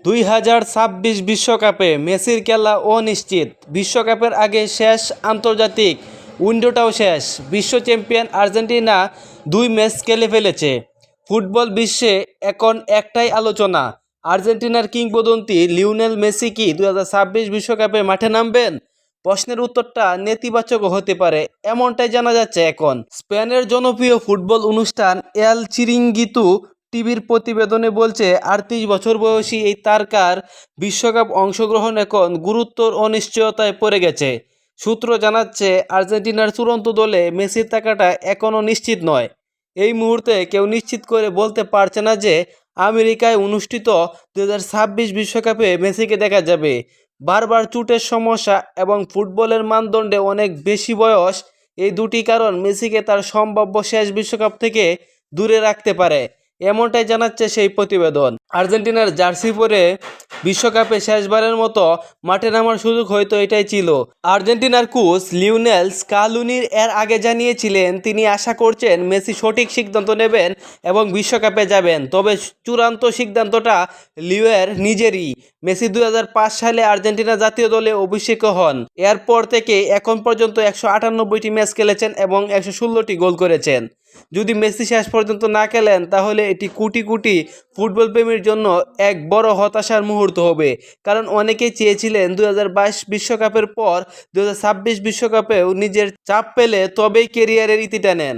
2026 বিশ্বকাপে মেসির খেলা অনিশ্চিত। বিশ্বকাপের আগে শেষ আন্তর্জাতিক উইন্ডোটাও শেষ। বিশ্ব চ্যাম্পিয়ন আর্জেন্টিনা 2 ম্যাচ খেলে ফেলেছে। ফুটবল বিশ্বে এখন একটাই আলোচনা, আর্জেন্টিনার কিংবদন্তি লিওনেল মেসি কি 2026 বিশ্বকাপে মাঠে নামবেন? প্রশ্নের উত্তরটা নেতিবাচকও হতে পারে, এমনটাই জানা যাচ্ছে এখন। স্পেনের জনপ্রিয় ফুটবল অনুষ্ঠান এল চিরিঙ্গিতু টিভির প্রতিবেদনে বলছে 38 বছর বয়সী এই তারকার বিশ্বকাপ অংশগ্রহণ এখন গুরুতর অনিশ্চয়তায় পড়ে গেছে। সূত্র জানাচ্ছে আর্জেন্টিনার চূড়ান্ত দলে মেসির থাকাটা এখনও নিশ্চিত নয়। এই মুহূর্তে কেউ নিশ্চিত করে বলতে পারছে না যে আমেরিকায় অনুষ্ঠিত 2026 বিশ্বকাপে মেসিকে দেখা যাবে। বারবার চোটের সমস্যা এবং ফুটবলের মানদণ্ডে অনেক বেশি বয়স, এই দুটি কারণ মেসিকে তার সম্ভাব্য শেষ বিশ্বকাপ থেকে দূরে রাখতে পারে, এমনটাই জানাচ্ছে সেই প্রতিবেদন। আর্জেন্টিনার জার্সি পরে বিশ্বকাপে শেষবারের মতো মাঠে নামার সুযোগ হয়তো এটাই ছিল। আর্জেন্টিনার কোচ লিওনেল স্কালুনি এর আগে জানিয়েছিলেন তিনি আশা করছেন মেসি সঠিক সিদ্ধান্ত নেবেন এবং বিশ্বকাপে যাবেন। তবে চূড়ান্ত সিদ্ধান্তটা লিওয়ের নিজেরই। মেসি 2005 সালে আর্জেন্টিনা জাতীয় দলে অভিষেক হন। এরপর থেকে এখন পর্যন্ত 198টি ম্যাচ খেলেছেন এবং 116টি গোল করেছেন। যদি মেসি শেষ পর্যন্ত না খেলেন তাহলে এটি কোটি কোটি ফুটবল প্রেমীর জন্য এক বড় হতাশার মুহূর্ত হবে, কারণ অনেকেই চেয়েছিলেন 2022 বিশ্বকাপের পর 2026 বিশ্বকাপেও নিজের চাপ পেলে তবেই ক্যারিয়ারের ইতি টানেন।